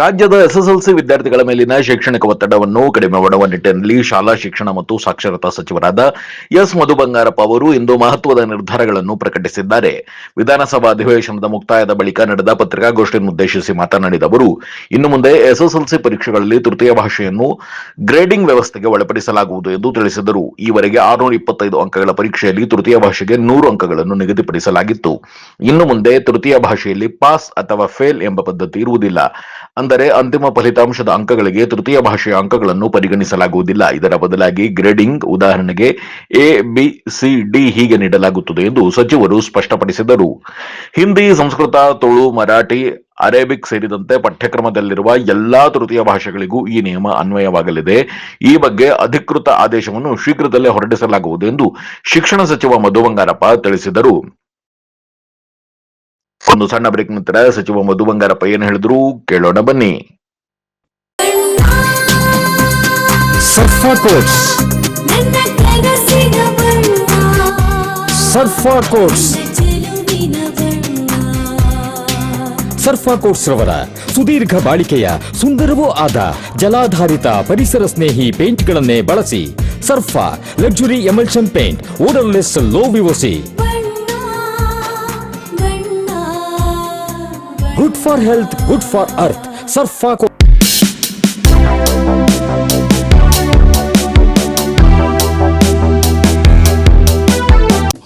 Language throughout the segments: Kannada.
ರಾಜ್ಯದ ಎಸ್ಎಸ್ಎಲ್ಸಿ ವಿದ್ಯಾರ್ಥಿಗಳ ಮೇಲಿನ ಶೈಕ್ಷಣಿಕ ಒತ್ತಡವನ್ನು ಕಡಿಮೆ ಮಾಡುವ ನಿಟ್ಟಿನಲ್ಲಿ ಶಾಲಾ ಶಿಕ್ಷಣ ಮತ್ತು ಸಾಕ್ಷರತಾ ಸಚಿವರಾದ ಎಸ್ ಮಧು ಬಂಗಾರಪ್ಪ ಅವರು ಇಂದು ಮಹತ್ವದ ನಿರ್ಧಾರಗಳನ್ನು ಪ್ರಕಟಿಸಿದ್ದಾರೆ. ವಿಧಾನಸಭಾ ಅಧಿವೇಶನದ ಮುಕ್ತಾಯದ ಬಳಿಕ ನಡೆದ ಪತ್ರಿಕಾಗೋಷ್ಠಿಯನ್ನುದ್ದೇಶಿಸಿ ಮಾತನಾಡಿದ ಅವರು, ಇನ್ನು ಮುಂದೆ ಎಸ್ಎಸ್ಎಲ್ಸಿ ಪರೀಕ್ಷೆಗಳಲ್ಲಿ ತೃತೀಯ ಭಾಷೆಯನ್ನು ಗ್ರೇಡಿಂಗ್ ವ್ಯವಸ್ಥೆಗೆ ಒಳಪಡಿಸಲಾಗುವುದು ಎಂದು ತಿಳಿಸಿದರು. ಈವರೆಗೆ 625 ಅಂಕಗಳ ಪರೀಕ್ಷೆಯಲ್ಲಿ ತೃತೀಯ ಭಾಷೆಗೆ 100 ಅಂಕಗಳನ್ನು ನಿಗದಿಪಡಿಸಲಾಗಿತ್ತು. ಇನ್ನು ಮುಂದೆ ತೃತೀಯ ಭಾಷೆಯಲ್ಲಿ ಪಾಸ್ ಅಥವಾ ಫೇಲ್ ಎಂಬ ಪದ್ಧತಿ ಇರುವುದಿಲ್ಲ. ಅಂದರೆ ಅಂತಿಮ ಫಲಿತಾಂಶದ ಅಂಕಗಳಿಗೆ ತೃತೀಯ ಭಾಷೆಯ ಅಂಕಗಳನ್ನು ಪರಿಗಣಿಸಲಾಗುವುದಿಲ್ಲ. ಇದರ ಬದಲಾಗಿ ಗ್ರೇಡಿಂಗ್, ಉದಾಹರಣೆಗೆ ಎ, ಬಿ, ಸಿ, ಡಿ ಹೀಗೆ ನೀಡಲಾಗುತ್ತದೆ ಎಂದು ಸಚಿವರು ಸ್ಪಷ್ಟಪಡಿಸಿದರು. ಹಿಂದಿ, ಸಂಸ್ಕೃತ, ತುಳು, ಮರಾಠಿ, ಅರೇಬಿಕ್ ಸೇರಿದಂತೆ ಪಠ್ಯಕ್ರಮದಲ್ಲಿರುವ ಎಲ್ಲಾ ತೃತೀಯ ಭಾಷೆಗಳಿಗೂ ಈ ನಿಯಮ ಅನ್ವಯವಾಗಲಿದೆ. ಈ ಬಗ್ಗೆ ಅಧಿಕೃತ ಆದೇಶವನ್ನು ಶೀಘ್ರದಲ್ಲೇ ಹೊರಡಿಸಲಾಗುವುದು ಎಂದು ಶಿಕ್ಷಣ ಸಚಿವ ಮಧು ಬಂಗಾರಪ್ಪ ತಿಳಿಸಿದರು. ಒಂದು ಸಣ್ಣ ಬ್ರೇಕ್ ನಂತರ ಸಚಿವ ಮಧು ಬಂಗಾರಪ್ಪ ಏನು ಹೇಳಿದ್ರು ಕೇಳೋಣ ಬನ್ನಿ. ಸರ್ಫಾ ಕೋಟ್ಸ್, ಸರ್ಫಾ ಕೋಟ್ಸ್, ಸರ್ಫಾ ಕೋಟ್ಸ್ ರವರ ಸುದೀರ್ಘ ಬಾಳಿಕೆಯ ಸುಂದರವೂ ಆದ ಜಲಾಧಾರಿತ ಪರಿಸರ ಸ್ನೇಹಿ ಪೇಂಟ್ಗಳನ್ನೇ ಬಳಸಿ. Surfa luxury emulsion paint, odourless, low VOC, good for health, good for earth. Surfa coats.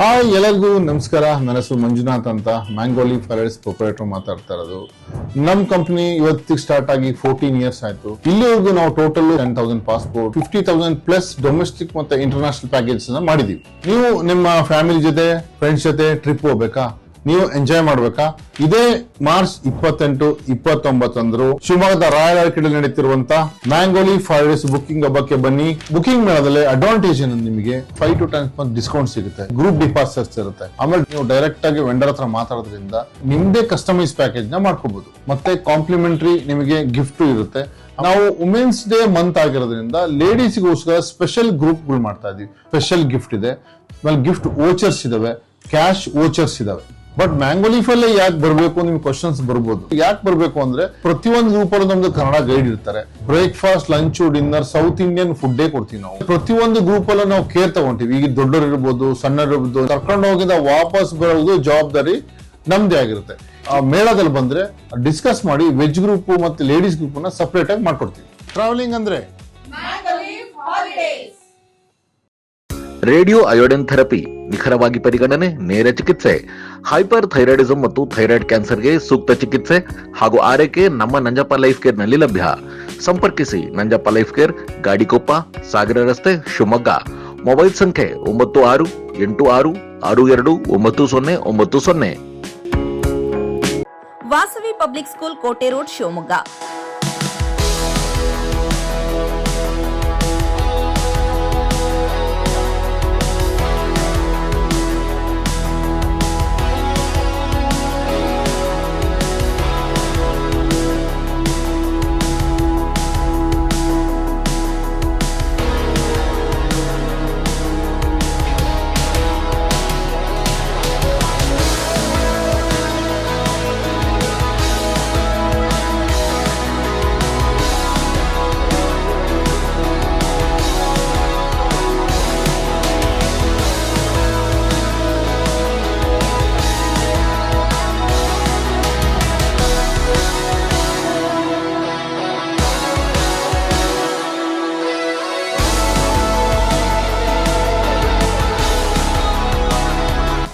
Hi, ಎಲ್ಲರಿಗೂ ನಮಸ್ಕಾರ. ನನ್ನ ಹೆಸರು ಮಂಜುನಾಥ್ ಅಂತ, ಮ್ಯಾಂಗೋ ಲೀಫ್ ಫಾರ್ಮರ್ಸ್ ಪ್ರೊಪ್ರೈಟರ್ ಮಾತಾಡ್ತಾ ಇರೋದು. ನಮ್ ಕಂಪನಿ ಇವತ್ತಿಗೆ ಸ್ಟಾರ್ಟ್ ಆಗಿ 14 ಇಯರ್ಸ್ ಆಯ್ತು. ಇಲ್ಲಿವರೆಗೂ ನಾವು ಟೋಟಲ್ 10,000 ಪಾಸ್ಪೋರ್ಟ್, 50,000 ಪ್ಲಸ್ ಡೊಮೆಸ್ಟಿಕ್ ಮತ್ತೆ ಇಂಟರ್ನ್ಯಾಷನಲ್ ಪ್ಯಾಕೇಜ್ ಮಾಡಿದೀವಿ. ನೀವು ನಿಮ್ಮ ಫ್ಯಾಮಿಲಿ ಜೊತೆ, ಫ್ರೆಂಡ್ಸ್ ಜೊತೆ ಟ್ರಿಪ್ ಹೋಗ್ಬೇಕಾ, ನೀವು ಎಂಜಾಯ್ ಮಾಡ್ಬೇಕಾ, ಇದೇ ಮಾರ್ಚ್ 28, 29 ಶಿವಮೊಗ್ಗದ ರಾಯಲ್ ಆರ್ಕಿಡ್ ನಡೀತಿರುವಂತ ಮ್ಯಾಂಗೋ ಲೀಫ್ ಫಾರ್ಮರ್ಸ್ ಬುಕಿಂಗ್ ಹಬ್ಬಕ್ಕೆ ಬನ್ನಿ. ಬುಕಿಂಗ್ ಮೇಳದಲ್ಲಿ ಅಡ್ವಾಂಟೇಜ್ ಏನು, ನಿಮಗೆ 5 to 10% ಡಿಸ್ಕೌಂಟ್ ಸಿಗುತ್ತೆ, ಗ್ರೂಪ್ ಡಿಪಾಸಿಟ್ಸ್ ಇರುತ್ತೆ. ಆಮೇಲೆ ನೀವು ಡೈರೆಕ್ಟ್ ಆಗಿ ವೆಂಡರ್ ಹತ್ರ ಮಾತಾಡೋದ್ರಿಂದ ನಿಮ್ದೇ ಕಸ್ಟಮೈಸ್ ಪ್ಯಾಕೇಜ್ ನ ಮಾಡ್ಕೋಬಹುದು. ಮತ್ತೆ ಕಾಂಪ್ಲಿಮೆಂಟರಿ ನಿಮಗೆ ಗಿಫ್ಟ್ ಇರುತ್ತೆ. ನಾವು ವುಮೆನ್ಸ್ ಡೇ ಮಂತ್ ಆಗಿರೋದ್ರಿಂದ ಲೇಡೀಸ್ಗೋಸ್ಕರ ಸ್ಪೆಷಲ್ ಗ್ರೂಪ್ ಗಳು ಮಾಡ್ತಾ ಇದೀವಿ. ಸ್ಪೆಷಲ್ ಗಿಫ್ಟ್ ಇದೆ, ಆಮೇಲೆ ಗಿಫ್ಟ್ ವೋಚರ್ಸ್ ಇದಾವೆ, ಕ್ಯಾಶ್ ವೋಚರ್ಸ್ ಇದಾವೆ. ಬಟ್ ಮ್ಯಾಂಗೋ ಲೀಫ್ ಅಲ್ಲೇ ಯಾಕೆ ಬರಬೇಕು, ನಿಮ್ ಕ್ವಶನ್ಸ್ ಬರ್ಬೋದು. ಯಾಕೆ ಬರಬೇಕು ಅಂದ್ರೆ ಪ್ರತಿಯೊಂದು ಗ್ರೂಪ್ ಅಲ್ಲಿ ನಮ್ದು ಕನ್ನಡ ಗೈಡ್ ಇರ್ತಾರೆ. Breakfast, lunch, dinner south Indian ಫುಡ್ಡೇ ಕೊಡ್ತೀವಿ ನಾವು. ಪ್ರತಿಯೊಂದು ಗ್ರೂಪ್ ಅಲ್ಲೂ ನಾವು ಕೇರ್ ತಗೊಂತೀವಿ. ಈಗ ದೊಡ್ಡವರು ಇರ್ಬೋದು, ಸಣ್ಣರು ಇರ್ಬೋದು, ಕರ್ಕೊಂಡು ಹೋಗಿದ ವಾಪಸ್ ಬರೋದು ಜವಾಬ್ದಾರಿ ನಮ್ದೇ ಆಗಿರುತ್ತೆ. ಆ ಮೇಳದಲ್ಲಿ ಬಂದ್ರೆ ಡಿಸ್ಕಸ್ ಮಾಡಿ ವೆಜ್ ಗ್ರೂಪ್ ಮತ್ತೆ ಲೇಡೀಸ್ ಗ್ರೂಪ್ ನ ಸಪರೇಟ್ ಆಗಿ ಮಾಡ್ಕೊಡ್ತೀವಿ. ಟ್ರಾವೆಲಿಂಗ್ ಅಂದ್ರೆ ರೇಡಿಯೋ ಅಯೋಡಿನ್ ಥೆರಪಿ, ನಿಖರವಾಗಿ ಪರಿಗಣನೆ, ನೇರ ಚಿಕಿತ್ಸೆ, ಹೈಪರ್ ಥೈರಾಯ್ಡಿಸಂ ಮತ್ತು ಥೈರಾಯ್ಡ್ ಕ್ಯಾನ್ಸರ್ಗೆ ಸೂಕ್ತ ಚಿಕಿತ್ಸೆ ಹಾಗೂ ಆರೈಕೆ ನಮ್ಮ ನಂಜಪ್ಪ ಲೈಫ್ ಕೇರ್ ನಲ್ಲಿ ಲಭ್ಯ. ಸಂಪರ್ಕಿಸಿ ನಂಜಪ್ಪ ಲೈಫ್ ಕೇರ್, ಗಾಡಿಕೊಪ್ಪ, ಸಾಗರ ರಸ್ತೆ, ಶಿವಮೊಗ್ಗ. ಮೊಬೈಲ್ ಸಂಖ್ಯೆ 9686629090. ವಾಸವಿ ಪಬ್ಲಿಕ್ ಸ್ಕೂಲ್, ಕೋಟೆ road, Shivamogga.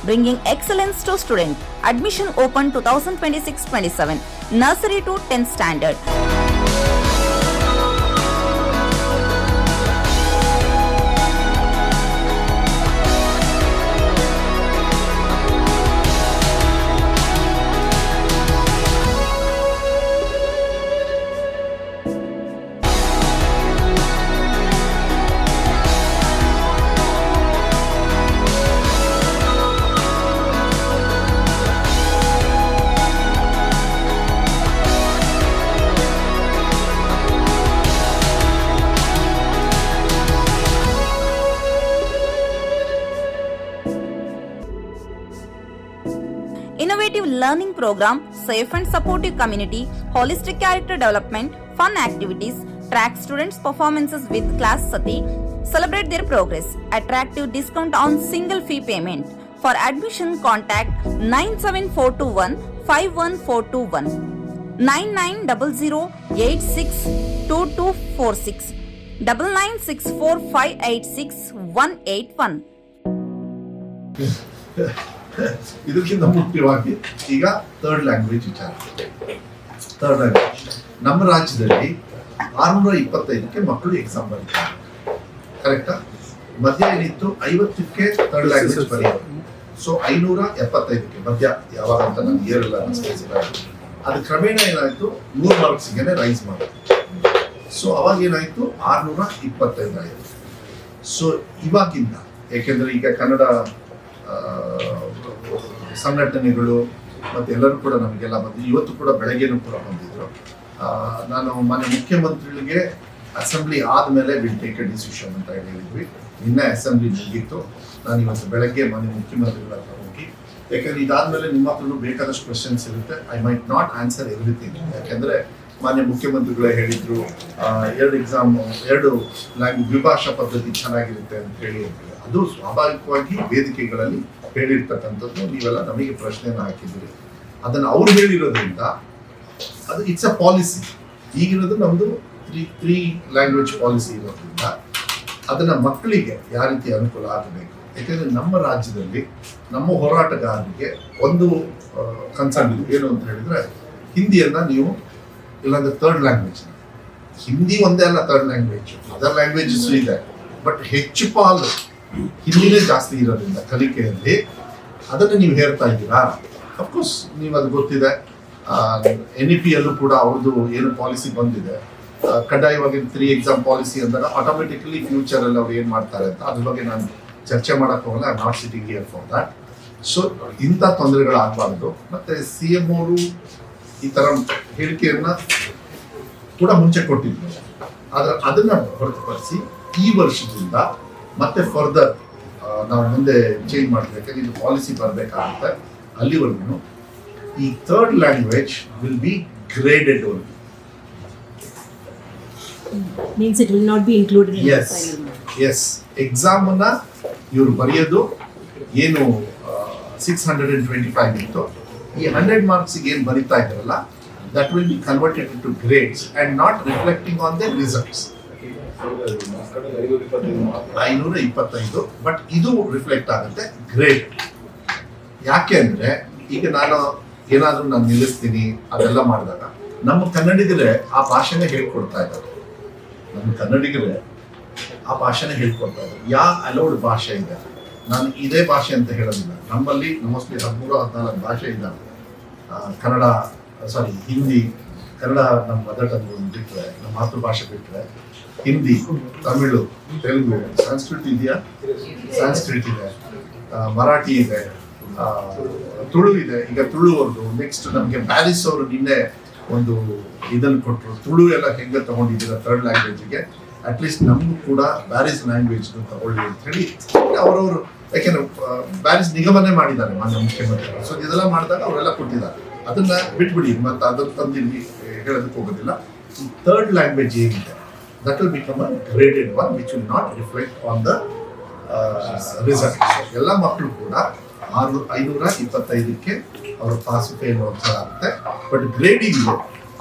Bringing excellence to student. Admission open 2026-27. Nursery to 10th standard. Innovative learning program safe and supportive community, holistic character development, fun activities, track students' performances with class sati, celebrate their progress, attractive discount on single fee payment. For admission, contact 97421 51421, 9900862246, 9964586181. ಇದಕ್ಕಿಂತ ಮುಖ್ಯವಾಗಿ ಈಗ ಥರ್ಡ್ ಲ್ಯಾಂಗ್ವೇಜ್ ವಿಚಾರ. ಥರ್ಡ್ ಲ್ಯಾಂಗ್ವೇಜ್ ನಮ್ಮ ರಾಜ್ಯದಲ್ಲಿ 625ಕ್ಕೆ ಮಕ್ಕಳು ಎಕ್ಸಾಮ್ ಬರೀತಾರೆ, ಕರೆಕ್ಟಾ? ಮಧ್ಯ ಏನಿತ್ತು 50ಕ್ಕೆ ಥರ್ಡ್ ಲ್ಯಾಂಗ್ವೇಜ್ ಬರೆಯೋದು. ಸೊ 575ಕ್ಕೆ ಮಧ್ಯ ಯಾವಾಗ ಅಂತ ನಾನು ಇಯರ್ ಎಲ್ಲ ಅದು ಕ್ರಮೇಣ ಏನಾಯ್ತು 100 ಮಾರ್ಕ್ಸ್ಗೆ ರೈಸ್ ಮಾಡೋದು. ಸೊ ಅವಾಗ ಏನಾಯ್ತು 625 ಆಯಿತು. ಸೊ ಇವಾಗಿಂದ ಯಾಕೆಂದ್ರೆ ಈಗ ಕನ್ನಡ ಸಂಘಟನೆಗಳು ಮತ್ತೆ ಎಲ್ಲರೂ ಕೂಡ ನಮಗೆಲ್ಲ ಬಂದು ಇವತ್ತು ಕೂಡ ಬೆಳಗ್ಗೆನೂ ಕೂಡ ಬಂದಿದ್ರು. ನಾನು ಮಾನ್ಯ ಮುಖ್ಯಮಂತ್ರಿಗಳಿಗೆ ಅಸೆಂಬ್ಲಿ ಆದಮೇಲೆ ವಿಲ್ ಟೇಕ್ ಎ ಡಿಸಿಷನ್ ಅಂತ ಹೇಳಿದ್ವಿ. ನಿನ್ನೆ ಅಸೆಂಬ್ಲಿ ಮುಗಿತ್ತು. ನಾನು ಇವತ್ತು ಬೆಳಗ್ಗೆ ಮಾನ್ಯ ಮುಖ್ಯಮಂತ್ರಿಗಳ ಹತ್ರ ಹೋಗಿ, ಯಾಕಂದ್ರೆ ಇದಾದ್ಮೇಲೆ ನಿಮ್ಮ ಹತ್ರನೂ ಬೇಕಾದಷ್ಟು ಕ್ವೆಶನ್ಸ್ ಇರುತ್ತೆ. I might not answer everything, ಯಾಕೆಂದ್ರೆ ಮಾನ್ಯ ಮುಖ್ಯಮಂತ್ರಿಗಳೇ ಹೇಳಿದ್ರು 2 ಎಕ್ಸಾಮ್ 2 ಲ್ಯಾಂಗ್ವೇಜ್ ದ್ವಿಭಾಷಾ ಪದ್ಧತಿ ಚೆನ್ನಾಗಿರುತ್ತೆ ಅಂತ ಹೇಳಿ. ಅದು ಸ್ವಾಭಾವಿಕವಾಗಿ ವೇದಿಕೆಗಳಲ್ಲಿ ಹೇಳಿರ್ತಕ್ಕಂಥದ್ದು. ನೀವೆಲ್ಲ ನಮಗೆ ಪ್ರಶ್ನೆಯನ್ನು ಹಾಕಿದ್ದೀರಿ. ಅದನ್ನು ಅವ್ರು ಹೇಳಿರೋದ್ರಿಂದ ಅದು ಇಟ್ಸ್ ಅ ಪಾಲಿಸಿ. ಈಗಿರೋದು ನಮ್ಮದು 3 ಲ್ಯಾಂಗ್ವೇಜ್ ಪಾಲಿಸಿ ಇರೋದ್ರಿಂದ ಅದನ್ನು ಮಕ್ಕಳಿಗೆ ಯಾವ ರೀತಿ ಅನುಕೂಲ ಆಗಬೇಕು. ಯಾಕೆಂದರೆ ನಮ್ಮ ರಾಜ್ಯದಲ್ಲಿ ನಮ್ಮ ಹೋರಾಟಗಾರರಿಗೆ ಒಂದು ಕನ್ಸರ್ನ್ ಇದೆ. ಏನು ಅಂತ ಹೇಳಿದ್ರೆ, ಹಿಂದಿಯನ್ನು ನೀವು ಇಲ್ಲಾಂದ್ರೆ ಥರ್ಡ್ ಲ್ಯಾಂಗ್ವೇಜ್, ಹಿಂದಿ ಒಂದೇ ಅಲ್ಲ ಥರ್ಡ್ ಲ್ಯಾಂಗ್ವೇಜ್, ಅದರ್ ಲ್ಯಾಂಗ್ವೇಜಸ್ ಇದೆ. ಬಟ್ ಹೆಚ್ಚು ಪಾಲು ಹಿಂದಿನೇ ಜಾಸ್ತಿ ಇರೋದ್ರಿಂದ ಕಲಿಕೆಯಲ್ಲಿ ಅದನ್ನು ನೀವು ಹೇಳ್ತಾ ಇದ್ದೀರಾ. ಅಫ್ಕೋರ್ಸ್ ನೀವು ಅದು ಗೊತ್ತಿದೆ. NEP ಯಲ್ಲೂ ಕೂಡ ಅವ್ರದ್ದು ಏನು ಪಾಲಿಸಿ ಬಂದಿದೆ, ಕಡ್ಡಾಯವಾಗಿ 3 ಎಕ್ಸಾಮ್ ಪಾಲಿಸಿ ಅಂದಾಗ ಆಟೋಮೆಟಿಕಲಿ ಫ್ಯೂಚರಲ್ಲಿ ಅವ್ರು ಏನು ಮಾಡ್ತಾರೆ ಅಂತ ಅದ್ರ ಬಗ್ಗೆ ನಾನು ಚರ್ಚೆ ಮಾಡಕ್ಕೆ ಹೋಗಲ್ಲ. I not sitting here for that. So ಇಂಥ ತೊಂದರೆಗಳಾಗಬಾರ್ದು. ಮತ್ತೆ CM ಅವರು ಈ ಥರ ಹೇಳಿಕೆಯನ್ನ ಕೂಡ ಮುಂಚೆ ಕೊಟ್ಟಿದ್ರು. ಆದ್ರೆ ಅದನ್ನ ಹೊರತುಪಡಿಸಿ ಈ ವರ್ಷದಿಂದ ಮತ್ತೆ ಫರ್ದರ್ ನಾವು ಮುಂದೆ ಚೇಂಜ್ ಮಾಡಬೇಕಾದ್ರೆ ಇದು ಪಾಲಿಸಿ ಬರಬೇಕಾಗುತ್ತೆ. ಅಲ್ಲಿವರೆಗೂ ಈ third language will be graded only. Means it will not be included in the Yes, final mark. yes. ಎಕ್ಸಾಮನ್ನ ಇವರು ಬರೆಯೋದು ಏನು 625 ಇತ್ತು, ಈ 100 ಮಾರ್ಕ್ಸಿಗೆ ಏನು ಬರಿತಾ ಇದ್ದಾರಲ್ಲ, that will be converted to grades and not reflecting on the results. 525, but ಇದು ರಿಫ್ಲೆಕ್ಟ್ ಆಗುತ್ತೆ ಗ್ರೇಡ್. ಯಾಕೆ ಅಂದ್ರೆ ಈಗ ನಾನು ನಿಲ್ಲಿಸ್ತೀನಿ ಅದೆಲ್ಲ ಮಾಡಿದಾಗ ನಮ್ಮ ಕನ್ನಡಿಗರೇ ಆ ಭಾಷೆನೇ ಹೇಳ್ಕೊಡ್ತಾ ಇದ್ದಾರೆ. ನಮ್ಮ ಕನ್ನಡಿಗರೇ ಆ ಭಾಷೆನೇ ಹೇಳ್ಕೊಡ್ತಾ ಇದ್ದಾರೆ. ಅಲೌಡ್ ಭಾಷೆ ಇದೆ. ನಾನು ಇದೇ ಭಾಷೆ ಅಂತ ಹೇಳೋದಿಲ್ಲ. ನಮ್ಮಲ್ಲಿ ಮೋಸ್ಟ್ಲಿ 13-14 ಭಾಷೆ ಇದ್ದಾವೆ. ಕನ್ನಡ, ಸಾರಿ ಹಿಂದಿ, ಕನ್ನಡ ನಮ್ಮ ಮದರ್ ಟಂಗ್ ಬಿಟ್ಟರೆ, ನಮ್ಮ ಮಾತೃಭಾಷೆ ಬಿಟ್ಟರೆ ಹಿಂದಿ, ತಮಿಳು, ತೆಲುಗು, ಸಂಸ್ಕೃತ ಇದೆಯಾ? ಸಂಸ್ಕೃತ ಇದೆ, ಮರಾಠಿ ಇದೆ, ತುಳು ಇದೆ. ಈಗ ತುಳು ಅವ್ರದ್ದು ನೆಕ್ಸ್ಟ್ ನಮಗೆ ಬ್ಯಾರಿಸ್ ಅವರು ನಿನ್ನೆ ಒಂದು ಇದನ್ನು ಕೊಟ್ಟರು. ತುಳು ಎಲ್ಲ ಹೆಂಗೆ ತಗೊಂಡಿದ್ದೀರ ಥರ್ಡ್ ಲ್ಯಾಂಗ್ವೇಜ್ಗೆ, ಅಟ್ಲೀಸ್ಟ್ ನಮಗೂ ಕೂಡ ಬ್ಯಾರಿಸ್ ಲ್ಯಾಂಗ್ವೇಜ್ ತಗೊಳ್ಳಿ ಅಂತ ಹೇಳಿ ಅವರವರು, ಯಾಕೆಂದ್ರೆ ಬ್ಯಾರಿಸ್ ನಿಗಮನೆ ಮಾಡಿದ್ದಾರೆ ಮಾನ್ಯ ಮುಖ್ಯಮಂತ್ರಿಗಳು. ಸೊ ಇದೆಲ್ಲ ಮಾಡಿದಾಗ ಅವರೆಲ್ಲ ಕೊಟ್ಟಿದ್ದಾರೆ. ಅದನ್ನ ಬಿಟ್ಬಿಡಿ, ಮತ್ತೆ ಅದನ್ನ ತಂದಿಲ್ಲಿ ಹೇಳೋದಕ್ಕೆ ಹೋಗೋದಿಲ್ಲ. ಈ ಥರ್ಡ್ ಲ್ಯಾಂಗ್ವೇಜ್ ಏನಿದೆ that will become a graded one which will not reflect on the result. ಎಲ್ಲ ಮಕ್ಕಳು ಕೂಡ 525ಕ್ಕೆ ಅವರು ಪಾಸ್ ಫೇಲ್ ಆಗುತ್ತೆ. ಬಟ್ ಗ್ರೇಡಿಂಗ್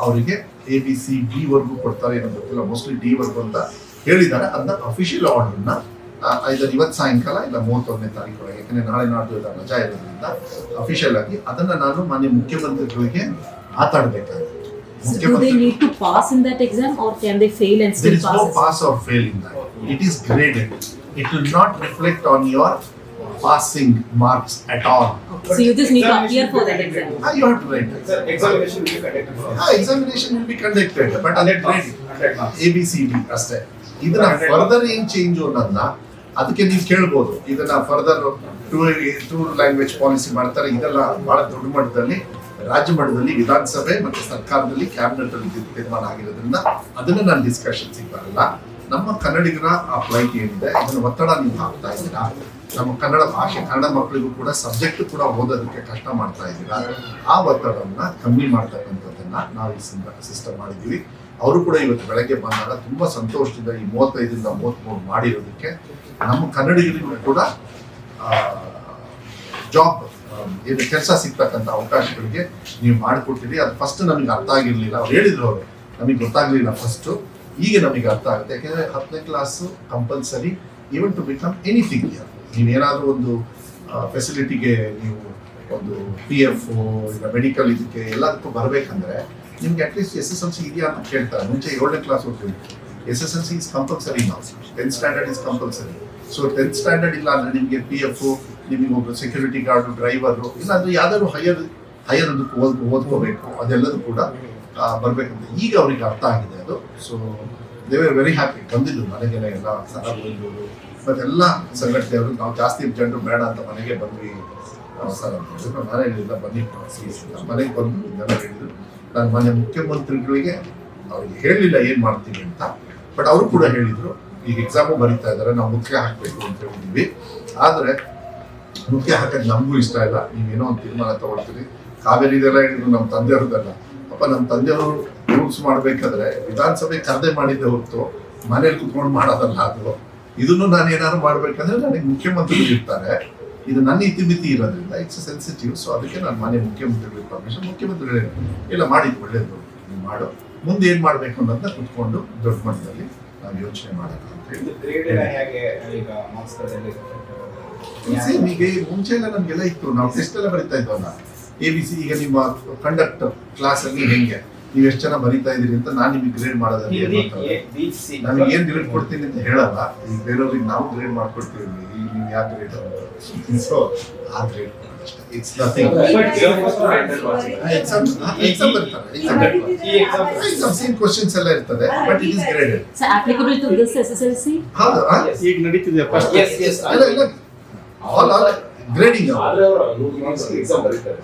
ಅವರಿಗೆ ABCD ವರ್ಗೂ ಕೊಡ್ತಾರೆ ಏನೋ ಗೊತ್ತಿಲ್ಲ, ಮೋಸ್ಟ್ಲಿ D ವರ್ಗೂ ಅಂತ ಹೇಳಿದ್ದಾರೆ. ಅದನ್ನ ಅಫಿಷಿಯಲ್ ಆರ್ಡರ್ನ ಐದರ್ ಇವತ್ತು ಸಾಯಂಕಾಲ ಇಲ್ಲ 31ನೇ ತಾರೀಕು, ಯಾಕಂದ್ರೆ ನಾಳೆ ನಾಡ್ದು ರಜಾ ಇರೋದ್ರಿಂದ ಅಫಿಷಿಯಲ್ ಆಗಿ ಅದನ್ನ ನಾನು ಮಾನ್ಯ ಮುಖ್ಯಮಂತ್ರಿಗಳಿಗೆ ಮಾತಾಡಬೇಕಾಗುತ್ತೆ. So do they need to pass in that exam or can they fail and There still is pass? no pass or fail in that. It is graded. It will not reflect on your passing marks at all. Okay. So you just need to appear for that exam. You have to write it. Examination will be conducted. Examination will be conducted, but on that grade ABCD ಅಷ್ಟೇ. ಇದನ್ನ ಫರ್ದರ್ ಏನ್ ಚೇಂಜ್ ಅನ್ನೋದನ್ನ ಅದಕ್ಕೆ ನೀವು ಕೇಳ್ಬೋದು. ಇದನ್ನ ಫರ್ದರ್ ಟೂ ಲ್ಯಾಂಗ್ವೇಜ್ ಪಾಲಿಸಿ ಮಾಡ್ತಾರೆ. ಇದೆಲ್ಲ ಬಹಳ ದೊಡ್ಡ ಮಟ್ಟದಲ್ಲಿ ರಾಜ್ಯ ಮಟ್ಟದಲ್ಲಿ ವಿಧಾನಸಭೆ ಮತ್ತು ಸರ್ಕಾರದಲ್ಲಿ ಕ್ಯಾಬಿನೆಟ್ ಅಲ್ಲಿ ತೀರ್ಮಾನ ಆಗಿರೋದ್ರಿಂದ ಅದನ್ನ ನಾನು ಡಿಸ್ಕಷನ್ಸ್ ಬರಲ್ಲ. ನಮ್ಮ ಕನ್ನಡಿಗರ ಆ ಫ್ಲೈಟ್ ಏನಿದೆ ಇದನ್ನು ಒತ್ತಡ ನೀವು ಹಾಕ್ತಾ ಇದ್ದೀರಾ, ನಮ್ಮ ಕನ್ನಡ ಭಾಷೆ ಕನ್ನಡ ಮಕ್ಕಳಿಗೂ ಕೂಡ ಸಬ್ಜೆಕ್ಟ್ ಕೂಡ ಓದೋದಕ್ಕೆ ಕಷ್ಟ ಮಾಡ್ತಾ ಇದ್ದೀರಾ, ಆ ಒತ್ತಡವನ್ನ ಕಮ್ಮಿ ಮಾಡ್ತಕ್ಕಂಥದ್ದನ್ನ ನಾವು ಈ ಸಿಸ್ಟಮ್ ಮಾಡಿದ್ದೀವಿ. ಅವರು ಕೂಡ ಇವತ್ತು ಬೆಳಗ್ಗೆ ಬಂದಾಗ ತುಂಬಾ ಸಂತೋಷದಿಂದ ಈ 35ರಿಂದ 33 ಮಾಡಿರೋದಕ್ಕೆ ನಮ್ಮ ಕನ್ನಡಿಗರಿಗೂ ಕೂಡ ಜಾಬ್ ಏನು ಕೆಲಸ ಸಿಗ್ತಕ್ಕಂಥ ಅವಕಾಶಗಳಿಗೆ ನೀವು ಮಾಡಿಕೊಟ್ಟಿರಿ. ಅದು ಫಸ್ಟ್ ನಮಗೆ ಅರ್ಥ ಆಗಿರ್ಲಿಲ್ಲ, ಅವ್ರು ಹೇಳಿದ್ರು, ಅವರು ನಮಗೆ ಗೊತ್ತಾಗ್ಲಿಲ್ಲ ಫಸ್ಟ್. ಈಗ ನಮಗೆ ಅರ್ಥ ಆಗುತ್ತೆ, ಯಾಕೆಂದ್ರೆ 10ನೇ class compulsory even to become anything. ನೀವೇನಾದ್ರೂ ಒಂದು ಫೆಸಿಲಿಟಿಗೆ ನೀವು ಒಂದು PF ಈಗ ಮೆಡಿಕಲ್ ಇದಕ್ಕೆ ಎಲ್ಲದಕ್ಕೂ ಬರಬೇಕಂದ್ರೆ ನಿಮ್ಗೆ ಅಟ್ಲೀಸ್ಟ್ SSLC ಇದೆಯಾ ಅಂತ ಕೇಳ್ತಾರೆ. ಮುಂಚೆ 7ನೇ ಕ್ಲಾಸ್ ಓದ್ತೀವಿ, SSLC ಇಸ್ ಕಂಪಲ್ಸರಿ ನಾವು, 10th standard is compulsory. So 10th standard ಇಲ್ಲ ಅಂದ್ರೆ ನಿಮಗೆ PF, ನಿಮಗೆ ಒಬ್ಬರು ಸೆಕ್ಯೂರಿಟಿ ಗಾರ್ಡು, ಡ್ರೈವರು, ಇಲ್ಲಾಂದ್ರೆ ಯಾವ್ದಾದ್ರು ಹೈಯರ್ ಅದಕ್ಕೆ ಓದ್ಕೋಬೇಕು, ಅದೆಲ್ಲದೂ ಕೂಡ ಬರ್ಬೇಕಂತ ಈಗ ಅವ್ರಿಗೆ ಅರ್ಥ ಆಗಿದೆ ಅದು. So they are very happy. ಬಂದಿದ್ದು ಮನೆಗೆಲ್ಲ ಎಲ್ಲ ಸರ್ ಮತ್ತೆಲ್ಲ ಸಂಘಟನೆಯವರು ನಾವು ಜಾಸ್ತಿ ಜನರು ಬೇಡ ಅಂತ ಮನೆಗೆ ಬಂದ್ವಿ ಸರ್ ಅಂತ ಹೇಳಿದ್ರು. ನಾನು ಹೇಳಿಲ್ಲ ಬನ್ನಿ ಮನೆಗೆ ಬಂದು ಇದೆಲ್ಲ ಹೇಳಿದ್ರು. ನಾನು ಮನೆ ಮುಖ್ಯಮಂತ್ರಿಗಳಿಗೆ ಅವ್ರಿಗೆ ಹೇಳಲಿಲ್ಲ ಏನ್ ಮಾಡ್ತೀವಿ ಅಂತ, ಬಟ್ ಅವರು ಕೂಡ ಹೇಳಿದ್ರು ಈಗ ಎಕ್ಸಾಮು ಬರೀತಾ ಇದ್ದಾರೆ, ನಾವು ಮುಖ್ಯ ಹಾಕ್ಬೇಕು ಅಂತ ಹೇಳಿದ್ವಿ. ಆದ್ರೆ ಮುಖ್ಯ ಹಾಕೋದು ನಮಗೂ ಇಷ್ಟ ಇಲ್ಲ, ನೀವೇನೋ ಒಂದು ತೀರ್ಮಾನ ತಗೊಳ್ತೀರಿ. ಕಾವೇರಿದೆಲ್ಲ ಹೇಳಿದ್ರು ನಮ್ಮ ತಂದೆಯವ್ರದ್ದೆಲ್ಲ. ಅಪ್ಪ ನಮ್ಮ ತಂದೆಯವರು ರೂಲ್ಸ್ ಮಾಡ್ಬೇಕಾದ್ರೆ ವಿಧಾನಸಭೆ ಕರೆದೆ ಮಾಡಿದ್ದೆ ಹೊರತು ಮನೇಲಿ ಕುತ್ಕೊಂಡು ಮಾಡೋದಲ್ಲ ಅದು. ಇದನ್ನು ನಾನು ಏನಾದ್ರು ಮಾಡ್ಬೇಕಂದ್ರೆ ನನಗೆ ಮುಖ್ಯಮಂತ್ರಿಗಳು ಇರ್ತಾರೆ, ಇದು ನನ್ನ ಇತಿಮಿತಿ ಇರೋದ್ರಿಂದ ಇಟ್ಸ್ ಸೆನ್ಸಿಟಿವ್. ಸೊ ಅದಕ್ಕೆ ನಾನು ಮನೆ ಮುಖ್ಯಮಂತ್ರಿಗಳಿಗೆ ಪರ್ಮಿಷನ್, ಮುಖ್ಯಮಂತ್ರಿಗಳು ಎಲ್ಲ ಮಾಡಿದ್ದು ಒಳ್ಳೇದು, ನೀವು ಮಾಡು, ಮುಂದೆ ಏನ್ ಮಾಡ್ಬೇಕು ಅನ್ನೋದನ್ನ ಕುತ್ಕೊಂಡು ದೊಡ್ಡ ಮಟ್ಟದಲ್ಲಿ ನಾವು ಯೋಚನೆ ಮಾಡೋಣ ಅಂತ ಹೇಳಿ. ಈಗ ಮುಂಚೆ ಎಲ್ಲ ನಮ್ಗೆಲ್ಲ ಇತ್ತು, ನಾವು ಟೆಸ್ಟ್ ಎಲ್ಲ ಬರೀತಾ ಇದ್ವಲ್ಲ, ABC. ಈಗ ನಿಮ್ಮ ಕಂಡಕ್ಟರ್ ಕ್ಲಾಸ್ ಅಲ್ಲಿ ಹೆಂಗೆ ನೀವು ಎಷ್ಟು ಜನ ಬರೀತಾ ಇದೀರಿ ಅಂತ ನಾನು ನಿಮಗೆ ಗ್ರೇಡ್ ಮಾಡೋದಲ್ಲಿ ನನಗೆ ಏನ್ ಗ್ರೇಡ್ ಕೊಡ್ತೀನಿ ಅಂತ ಹೇಳಲ್ಲ. ಈಗ ಬೇರೆಯವ್ರಿಗೆ ನಾವು ಗ್ರೇಡ್ ಮಾಡ್ಕೊಡ್ತೀವಿ, ಈಗ ನೀವು ಯಾವ ಗ್ರೇಡ್, ಸೊ ಆ ಗ್ರೇಡ್ ಇಟ್ಸ್ ನಥಿಂಗ್. ಎಕ್ಸಾಮ್ ಬರ್ತಾರೆ, ಎಕ್ಸಾಮ್ ಸೇಮ್ ಕ್ವಶನ್ಸ್ ಎಲ್ಲ ಇರ್ತದೆ, but it is graded. So applicable to this SSLC? ಹೌದು, ಈಗ ನಡೀತಿದೆ ಫಸ್ಟ್ ಎಲ್ಲ ಆಲ್ ಗ್ರೇಡಿಂಗ್ ಎಕ್ಸಾಮ್ ಬರೀತಾರೆ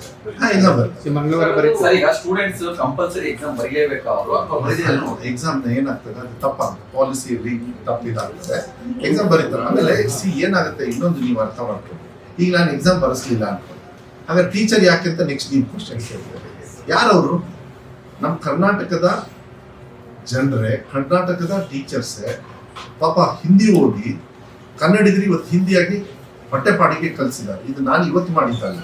ಎಕ್ಸಾಮ್ ಬರುತ್ತೆ. ಮಂಗಳವಾರ ಬರೀತಾರೆ. ಸರ್, ಈಗ ಸ್ಟೂಡೆಂಟ್ಸ್ ಕಂಪಲ್ಸರಿ ಎಕ್ಸಾಮ್ ಬರೆಯಲೇಬೇಕಾ ಅವರು ಅಥವಾ ಬರೆದಿಲ್ಲ? ಎಕ್ಸಾಮ್ ಏನಾಗ್ತದೆ ಅದು ತಪ್ಪಾಗುತ್ತೆ, ಪಾಲಿಸಿಯಲ್ಲಿ ತಪ್ಪಿದಾಗ್ತದೆ. ಎಕ್ಸಾಮ್ ಬರೀತಾರೆ. ಆಮೇಲೆ ಏನಾಗುತ್ತೆ ಇನ್ನೊಂದು ನೀವು ಅರ್ಥ ಮಾಡ್ಕೊಂಡು, ಈಗ ನಾನು ಎಕ್ಸಾಮ್ ಬರೆಸಲಿಲ್ಲ ಅನ್ಕೊಂಡು ಹಾಗಾದ್ರೆ ಟೀಚರ್ ಯಾಕೆ ಅಂತ ನೆಕ್ಸ್ಟ್ ನೀವು ಕ್ವಶನ್ ಕೇಳ್ತಾರೆ. ಯಾರವರು? ನಮ್ಮ ಕರ್ನಾಟಕದ ಜನರೇ, ಕರ್ನಾಟಕದ ಟೀಚರ್ಸೇ ಪಾಪ ಹಿಂದಿ ಓದಿ ಕನ್ನಡಿಗರಿಗೆ ಇವತ್ತು ಹಿಂದಿಯಾಗಿ ಹೊಟ್ಟೆಪಾಡಿಗೆ ಕಲಿಸಿದ್ದಾರೆ. ಇದು ನಾನು ಇವತ್ತು ಮಾಡಿದ್ದಲ್ಲ,